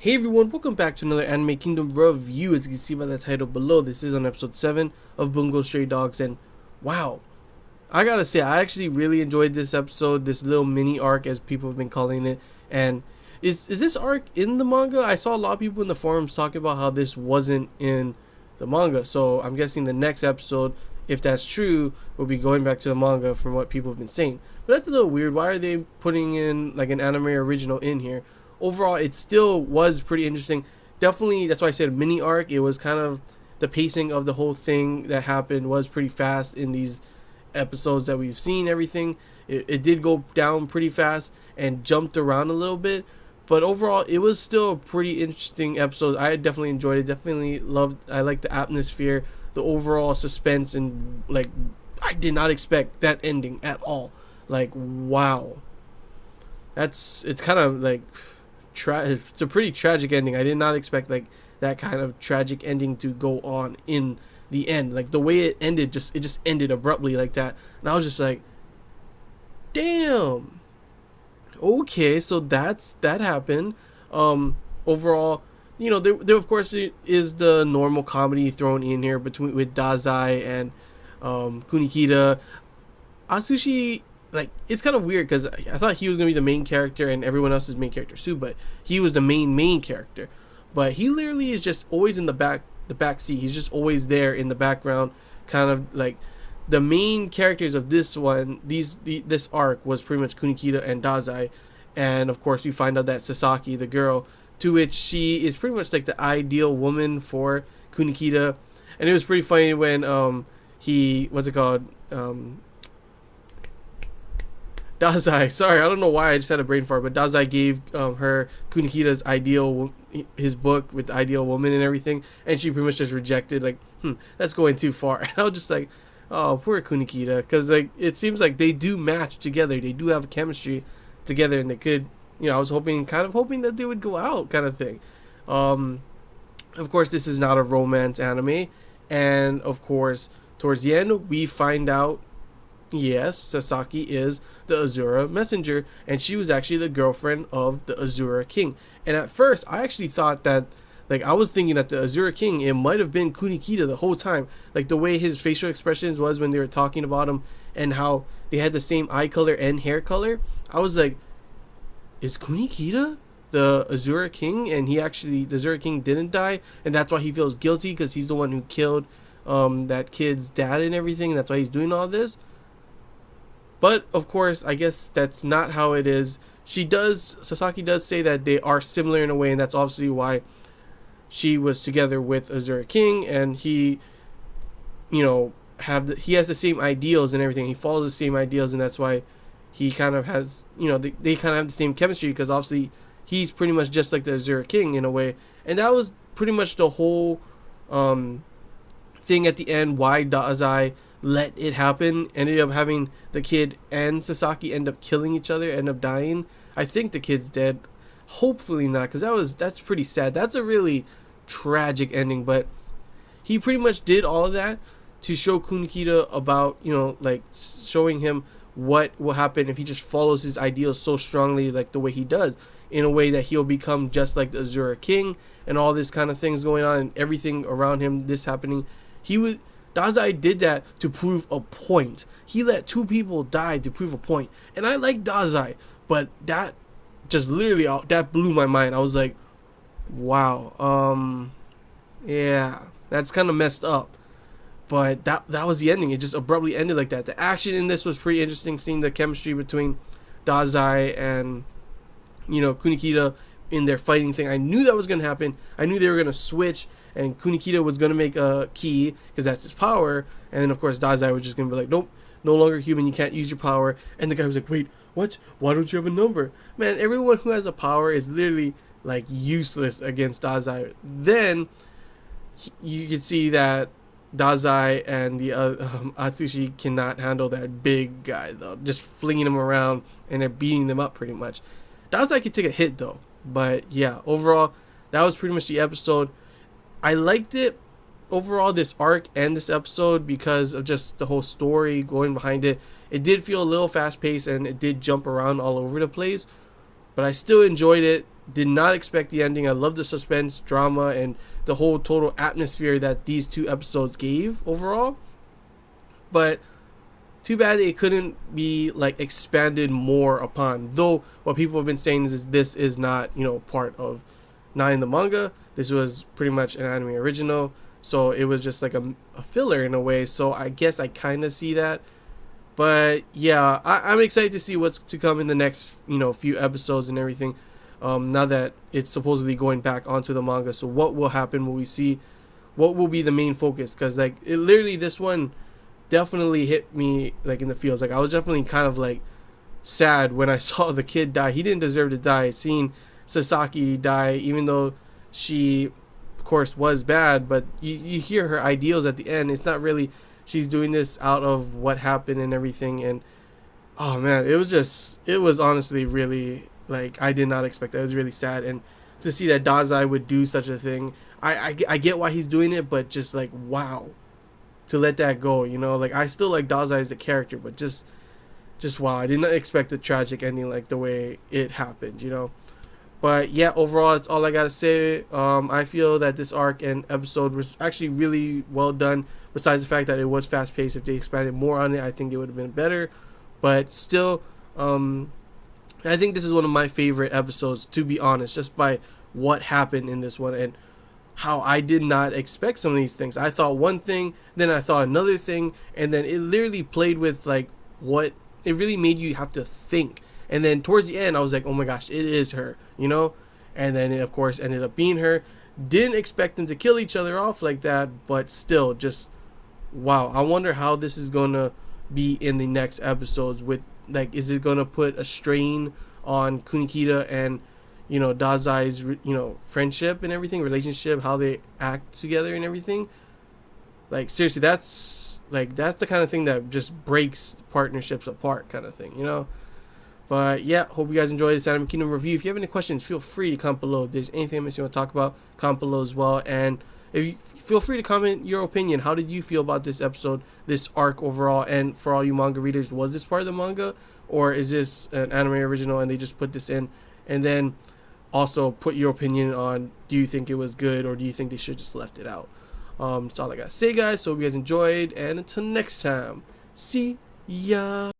Hey everyone, welcome back to another Anime Kingdom review. As you can see by the title below, this is on episode 7 of Bungou Stray Dogs, and wow, I gotta say, I actually really enjoyed this episode, this little mini arc as people have been calling it. And is this arc in the manga? I saw a lot of people in the forums talking about how this wasn't in the manga, so I'm guessing the next episode, if that's true, will be going back to the manga from what people have been saying. But that's a little weird. Why are they putting in like an anime original in here? Overall, it still was pretty interesting. Definitely, that's why I said mini arc. It was kind of the pacing of the whole thing that happened was pretty fast in these episodes that we've seen. Everything it did go down pretty fast and jumped around a little bit, but overall, it was still a pretty interesting episode. I definitely enjoyed it. Definitely loved. I liked the atmosphere, the overall suspense, and like I did not expect that ending at all. Like wow, it's kind of like. It's a pretty tragic ending. I did not expect like that kind of tragic ending to go on in the end. Like the way it ended, it just ended abruptly like that, and I was just like, damn. Okay, so that happened. Overall, there of course is the normal comedy thrown in here with Dazai and Kunikida. Atsushi, like, it's kind of weird because I thought he was gonna be the main character and everyone else is main characters too, but he was the main character. But he literally is just always in the back seat. He's just always there in the background, kind of like the main characters of this one. This arc was pretty much Kunikida and Dazai, and of course we find out that Sasaki, the girl, to which she is pretty much like the ideal woman for Kunikida. And it was pretty funny when Dazai, sorry, I don't know why I just had a brain fart, but Dazai gave her Kunikida's his book with the ideal woman and everything, and she pretty much just rejected, like, that's going too far. And I was just like, oh, poor Kunikida, because like it seems like they do match together, they do have a chemistry together, and they could, I was hoping that they would go out, kind of thing. Of course, this is not a romance anime, and of course, towards the end, we find out. Yes, Sasaki is the Azura messenger, and she was actually the girlfriend of the Azura King. And at first, I actually thought that, like, I was thinking that the Azura King, it might have been Kunikida the whole time. Like, the way his facial expressions was when they were talking about him, and how they had the same eye color and hair color. I was like, is Kunikida the Azura King? And the Azura King didn't die, and that's why he feels guilty, because he's the one who killed that kid's dad and everything, and that's why he's doing all this. But of course, I guess that's not how it is. Sasaki does say that they are similar in a way, and that's obviously why she was together with Azura King, and he, he has the same ideals and everything. He follows the same ideals, and that's why he kind of has, they kind of have the same chemistry, because obviously he's pretty much just like the Azura King in a way. And that was pretty much the whole thing at the end, why Dazai let it happen. Ended up having the kid and Sasaki end up killing each other, end up dying. I think the kid's dead. Hopefully not, because that's pretty sad. That's a really tragic ending. But he pretty much did all of that to show Kunikida about, like showing him what will happen if he just follows his ideals so strongly, like the way he does, in a way that he'll become just like the Azura King, and all this kind of things going on and everything around him, this happening. Dazai did that to prove a point. He let two people die to prove a point. And I like Dazai, but that just literally, that blew my mind. I was like, wow, yeah, that's kind of messed up. But that was the ending. It just abruptly ended like that. The action in this was pretty interesting, seeing the chemistry between Dazai and, Kunikida in their fighting thing. I knew that was going to happen. I knew they were going to switch, and Kunikida was going to make a key, because that's his power. And then, of course, Dazai was just going to be like, nope, no longer human, you can't use your power. And the guy was like, wait, what? Why don't you have a number? Man, everyone who has a power is literally, like, useless against Dazai. Then, you can see that Dazai and the Atsushi cannot handle that big guy, though. Just flinging him around, and they're beating them up pretty much. Dazai can take a hit, though. But, yeah, overall, that was pretty much the episode. I liked it overall, this arc and this episode, because of just the whole story going behind it. It did feel a little fast paced, and it did jump around all over the place, but I still enjoyed it. did not expect the ending. I love the suspense, drama, and the whole total atmosphere that these 2 episodes gave overall. But too bad it couldn't be like expanded more upon. Though what people have been saying is this is not, part of, not in the manga. This was pretty much an anime original, so it was just like a filler in a way. So I guess I kind of see that. But yeah, I'm excited to see what's to come in the next, few episodes and everything. Now that it's supposedly going back onto the manga, so what will happen? Will we see? What will be the main focus? Because like it literally, this one definitely hit me like in the feels. Like I was definitely kind of like sad when I saw the kid die. He didn't deserve to die. Seeing Sasaki die, even though she, of course, was bad, but you hear her ideals at the end. It's not really she's doing this out of what happened and everything. And oh man, it was honestly really like I did not expect that. It was really sad, and to see that Dazai would do such a thing, I get why he's doing it, but just like wow, to let that go, like I still like Dazai as a character, but just wow, I did not expect a tragic ending like the way it happened. But yeah, overall, that's all I gotta say. I feel that this arc and episode was actually really well done. Besides the fact that it was fast paced, if they expanded more on it, I think it would have been better. But still, I think this is one of my favorite episodes, to be honest, just by what happened in this one and how I did not expect some of these things. I thought one thing, then I thought another thing, and then it literally played with like what it really made you have to think. And then towards the end, I was like, oh my gosh, it is her, And then it, of course, ended up being her. Didn't expect them to kill each other off like that, but still, just wow. I wonder how this is gonna be in the next episodes. With like, is it gonna put a strain on Kunikita and Dazai's friendship and everything, relationship, how they act together and everything? Like seriously, that's the kind of thing that just breaks partnerships apart, kind of thing. But yeah, hope you guys enjoyed this Anime Kingdom review. If you have any questions, feel free to comment below. If there's anything else you want to talk about, comment below as well. And if you feel free to comment your opinion. How did you feel about this episode, this arc overall? And for all you manga readers, was this part of the manga, or is this an anime original and they just put this in? And then also put your opinion on, do you think it was good, or do you think they should just left it out? That's all I gotta say, guys. So hope you guys enjoyed, and until next time, see ya.